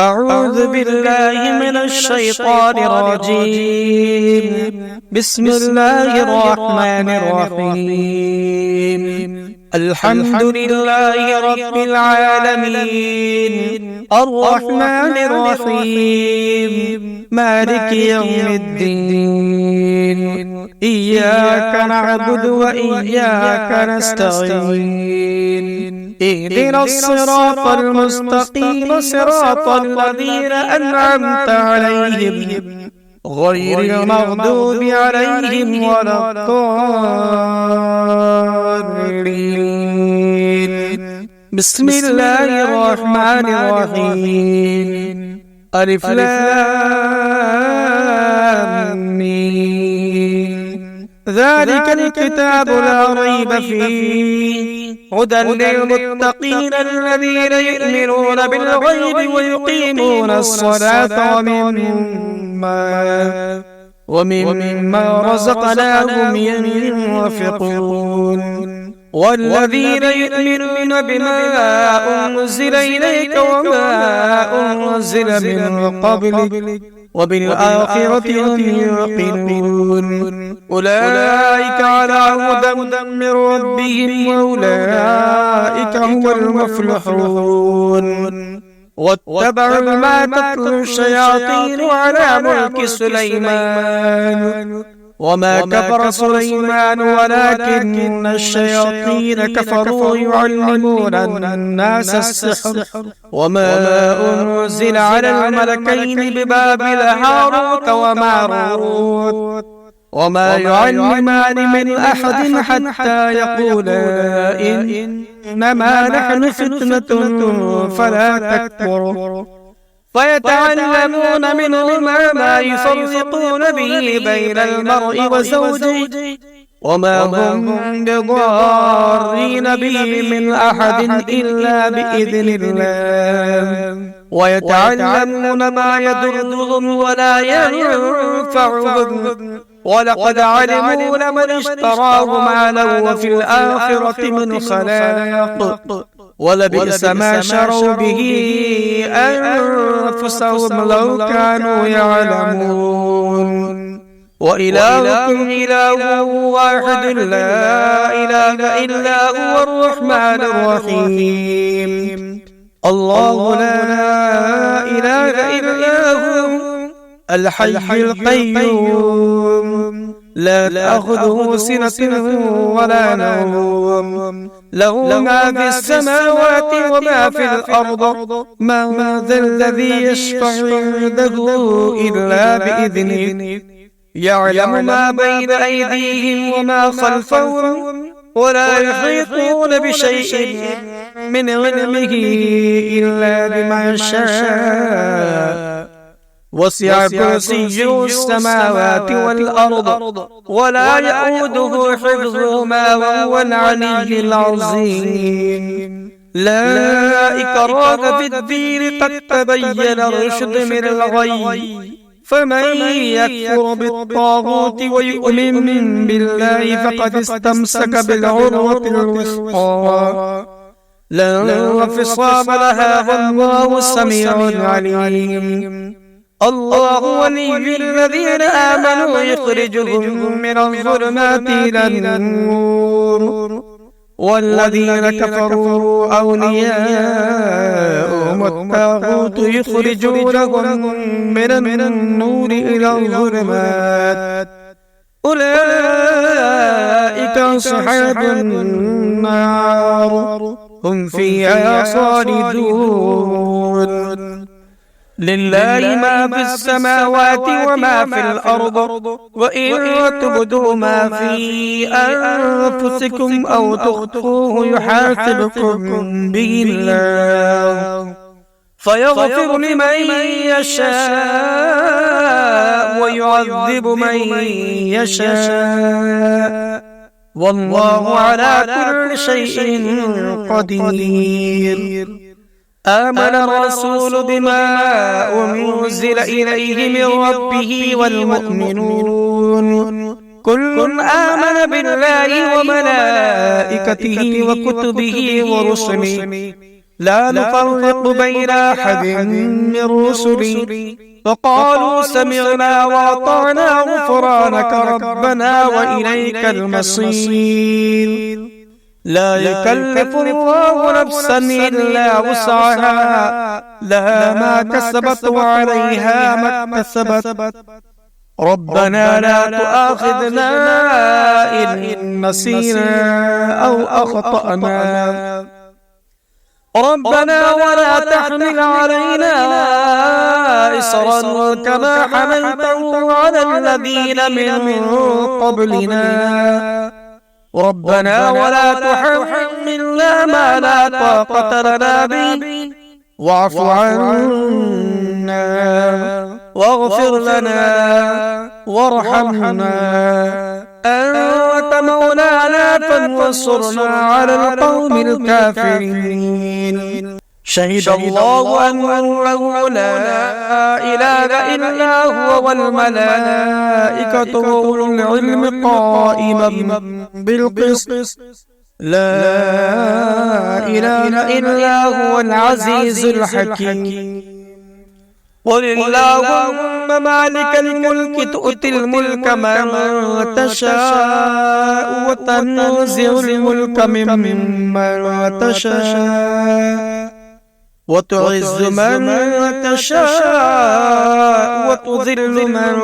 أعوذ بالله من الشيطان الرجيم. بسم الله الرحمن الرحيم. الحمد لله رب العالمين، الرحمن الرحيم، مالك يوم الدين. إياك نعبد وإياك نستعين. اهدنا الصراط المستقيم، صراط الذين أنعمت عليهم غير المغضوب عليهم ولا الضالين. بسم الله الرحمن الرحيم. ألف لام ميم. ذلك الكتاب لا ريب فيه، هدى للمتقين الذين يؤمنون بالغيب ويقيمون الصلاة ومما رزقناهم ينفقون. والذين يؤمنون بما أنزل إليك وما أنزل من قبلك وبالآخرة هم يوقنون. أولئك على هدى من ربهم وأولئك هم المفلحون. واتبعوا ما تتلو الشياطين على ملك سليمان، وما كفر سليمان ولكن الشياطين كفروا يعلمون الناس السحر. وما أنزل على الملكين ببابل هاروت وماروت وما يعلمان من أحد حتى يقولا إنما نحن فتنة فلا تكفر. فيتعلمون منهما ما يفرقون به بين المرء وزوجه، وما هم بضارين به من أحد إلا بإذن الله. ويتعلمون ما يضرهم ولا ينفعهم، ولقد علموا لمن اشتراه ما له في الآخرة من خلاق، ولبئس ما شروا به أنفسهم لو كانوا يعلمون. وإلهكم إله واحد لا إله إلا هو الرحمن الرحيم. الله لا إله إلا هو الحي القيوم، لا تأخذه سنة ولا نوم، له ما في السماوات وما في الأرض. من ذا الذي يشفع عنده إلا بإذنه. يعلم ما بين أيديهم وما خلفهم، ولا يحيطون بشيء من علمه إلا بما شاء. وسع كرسيه السماوات والأرض ولا يؤوده حفظهما وهو العلي العظيم. لا إكراه في الدين، قد تبين الرشد من الغي. فمن يكفر بالطاغوت ويؤمن بالله فقد استمسك بالعروة الوثقى لا انفصام لها، والله سميع عليم. الله ولي الذين آمنوا يخرجهم من الظلمات إلى النور، والذين كفروا أولياءهم الطاغوت يخرجونهم من النور إلى الظلمات. أولئك أصحاب النار، هم فيها خالدون. لله ما في السماوات وما في الأرض، وإن تبدوا ما في أنفسكم أو تخفوه يحاسبكم به الله، فيغفر لمن يشاء ويعذب من يشاء، والله على كل شيء قدير. آمن الرسول بما أنزل إليه من ربه والمؤمنون كل آمن بالله وملائكته وكتبه ورسله لا نفرق بين أحد من رسلي فقالوا سمعنا وأطعنا غفرانك ربنا وإليك المصير. لا يكلف الله نفسا إلا وسعها لها ما كسبت وعليها ما اكتسبت ربنا لا تؤاخذنا إن نسينا أو أخطأنا ربنا ولا تحمل علينا إصرا كما حملته على الذين من قبلنا ربنا ولا تحملنا ما لا طاقة لنا به واعف عنا واغفر لنا وارحمنا أنت مولانا فانصرنا على القوم الكافرين. شهد الله أنه لا إله إلا هو والملائكة وأولو العلم قائما بالقسط لا إله إلا هو العزيز الحكيم. قل اللهم مالك الملك تؤتي الملك من تشاء وتنزع الملك ممن تشاء وتعز من تشاء وتذل من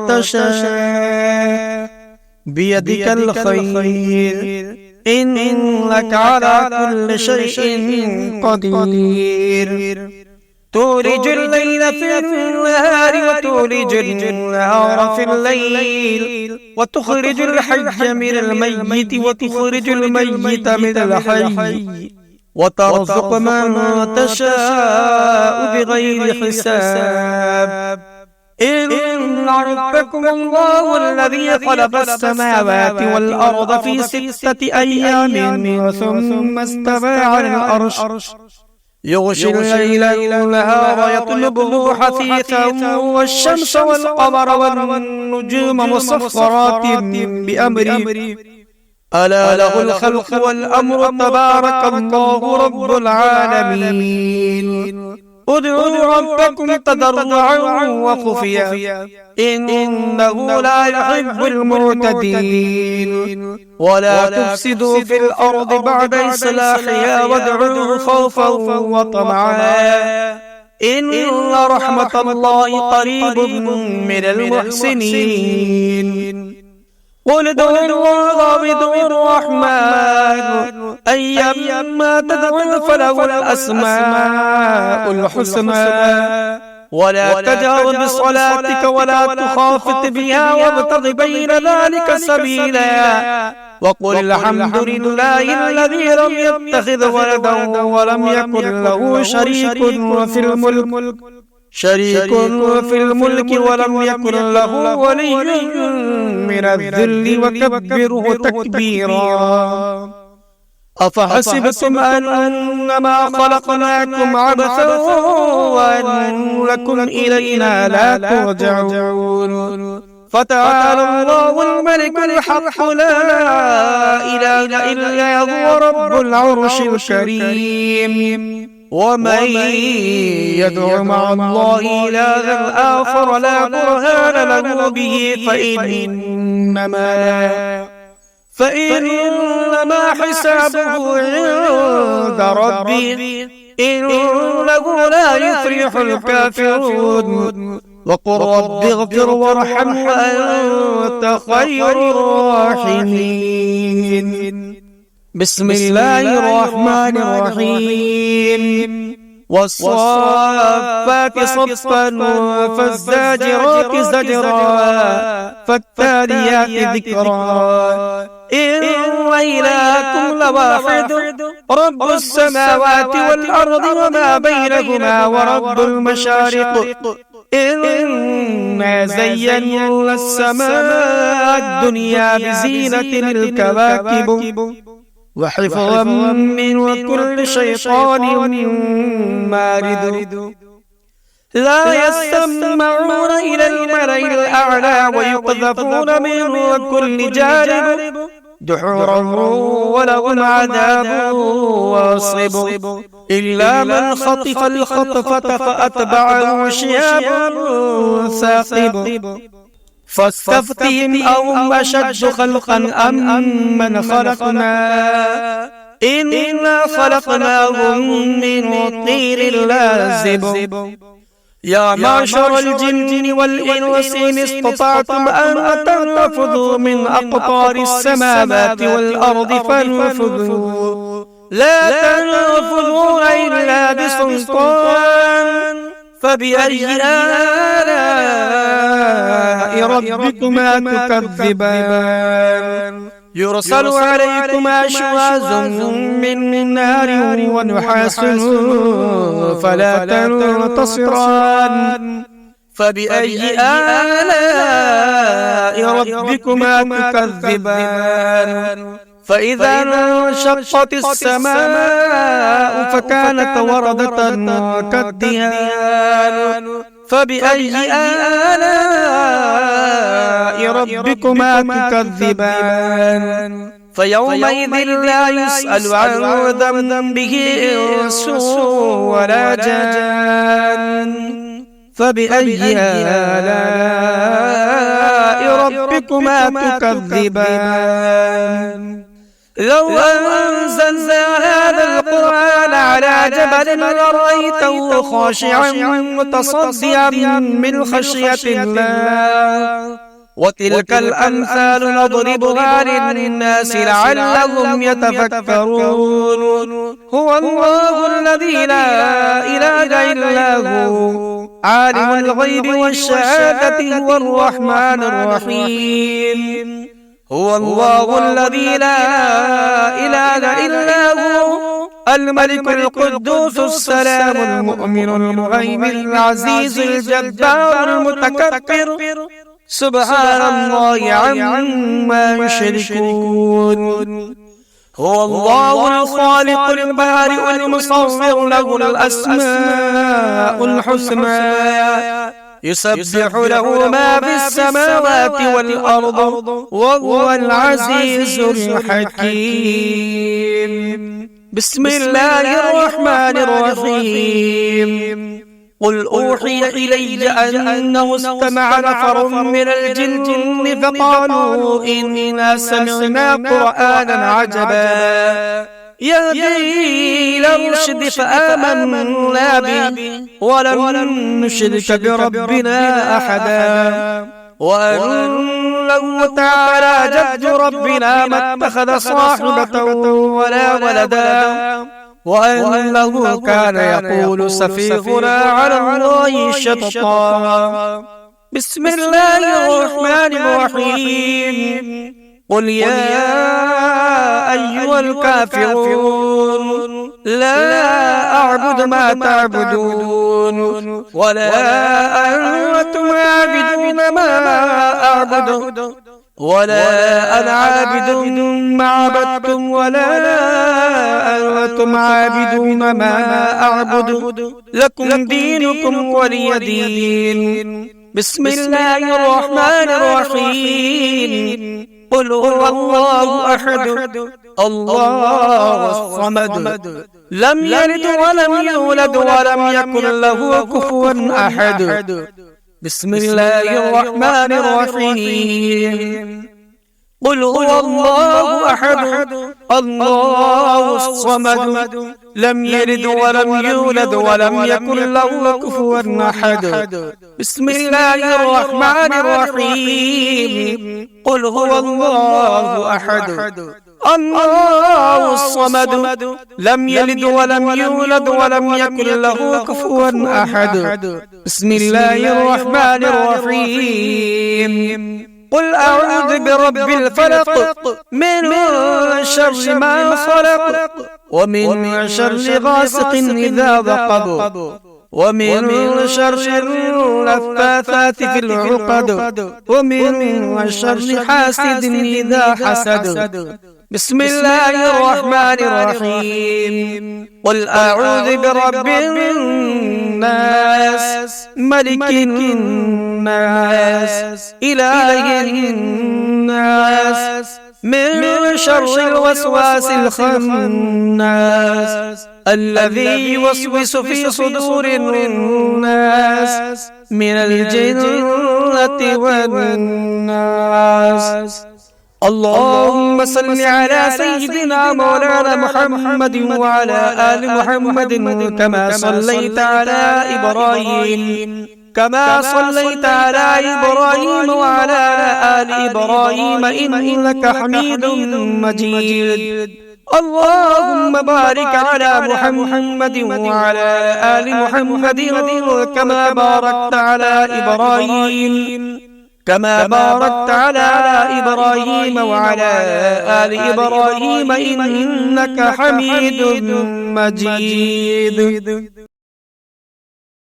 تشاء بيدك الخير إنك على كل شيء قدير. تولج الليل في النهار وتولج النهار في الليل وتخرج الحي من الميت وتخرج الميت من الحي وترزق من تشاء بغير حساب. إن ربكم الله الذي خلق السماوات والأرض في 6 أيام ثم استوى على العرش يغشي الليل النهار يطلبه حثيثا والشمس والقمر والنجوم مسخرات بأمره ألا له الخلق والأمر تبارك الله رب العالمين. ادعوا ربكم تضرعا وخفيا إنه لا يحب المعتدين. ولا تفسدوا في الأرض بعد إصلاحها وادعوه خوفا وطمعا إن رحمة الله قريب من المحسنين. قل ادعوا الله وادعوا الرحمن أيما تدعوا فله الأسماء الحسنى ولا تجهر بصلاتك ولا تخافت بها وابتغ بين ذلك سبيلا وقل الحمد لله الذي لم يتخذ ولدا ولم يكن له شريك في الملك ولم يكن له ولي من الذل وكبره تكبيرا. أفحسبتم أنما خلقناكم عبثا وأنكم إلينا لا ترجعون فتعالى الله الملك الحق لا إله إلا هو رب العرش الكريم. ومن يدع مع الله إلها آخر لا برهان له به فإنما حسابه عند ربه إنه لا يفلح الكافرون. وقل رب اغفر وارحم وأنت خير الراحمين. بسم الله الرحمن الرحيم. والصافات صفا فالزاجرات زجرا فالتاليات ذكرا إن إلهكم لواحد رب السماوات والأرض وما بينهما ورب المشارق إنا زينا السماء الدنيا بزينة الكواكب وحفظا من كل شيطان مارد. لا يسمعون إلى الملأ الأعلى ويقذفون من كل جانب دحورا ولهم عذاب واصب إلا من خطف الخطفة فأتبعه شهاب ثاقب فاستفتهم أهم أشد خلقا أم من خلقنا إنا خلقناهم من طين لازب يا معشر الجن والإنس إن استطعتم أن تنفذوا من أقطار السماوات والأرض فانفذوا لا تنفذون إلا بسلطان فبأي آلاء ربكما تكذبان يرسل عليكما شواظ من نار ونحاس فلا تنتصران فبأي آلاء ربكما تكذبان فإذا انشقت السماء فكانت وردة كالدهان فبأي آلاء ربكما تكذبان فيومئذ لا يسأل عن ذنبه إنس ولا جان فبأي آلاء ربكما تكذبان لو أنزلنا هذا القرآن على جبل لرأيته خاشعا متصدعا من خشية الله وتلك الأمثال نضربها للناس لعلهم يتفكرون هو الله الذي لا إله إلا هو عالم الغيب والشهادة هو الرحمن الرحيم هو الله الذي لا إله إلا هو الملك القدوس السلام المؤمن المهيمن العزيز الجبار المتكبر سبحان الله عما يشركون هو الله الخالق البارئ المصور له الأسماء الحسنى يسبح له ما في السماوات والأرض وهو العزيز الحكيم بسم الله الرحمن الرحيم قل أوحي إلي أنه استمع نفر من الجن فقالوا إنا سمعنا قرآنا عجبا يهدي إلى الرشد فآمنا به ولن نشرك بربنا أحدا وأنه تعالى جد ربنا ما اتخذ صاحبة ولا ولدا وأنه كان يقول سفيهنا على الله شططا بسم الله الرحمن الرحيم قل يا أيها الكافرون لا أعبد ما تعبدون ولا أنتم عابدون ما أعبد ولا أنا عابد ما عبدتم ولا أنتم عابدون ما أعبد لكم دينكم ولي دين بسم الله الرحمن الرحيم قل هو الله أحد الله الصمد لم يلد ولم يولد ولم يكن له كفوا أحد بسم الله الرحمن الرحيم قل هو الله أحد الله الصمد لم يلد ولم يولد ولم يكن له كفوا أحد بسم الله الرحمن الرحيم قل هو الله أحد الله الصمد لم يلد ولم يولد ولم يكن له كفوا أحد بسم الله الرحمن الرحيم قل أعوذ برب الفلق من شر ما خلق ومن شر غاسق إذا وقب ومن شر اللفاثات في العقد ومن شر حاسد إذا حسد بسم الله الرحمن الرحيم قل أعوذ برب الناس ملك الناس إله الناس من شر الوسواس الخناس الذي يوسوس في صدور الناس من الجنة والناس. اللهم صل على سيدنا مولانا محمد وعلى آل محمد كما صليت على إبراهيم وعلى آل إبراهيم إنك حميد مجيد. اللهم بارك على محمد وعلى آل محمد كما باركت على إبراهيم وعلى آل إبراهيم إنك حميد مجيد.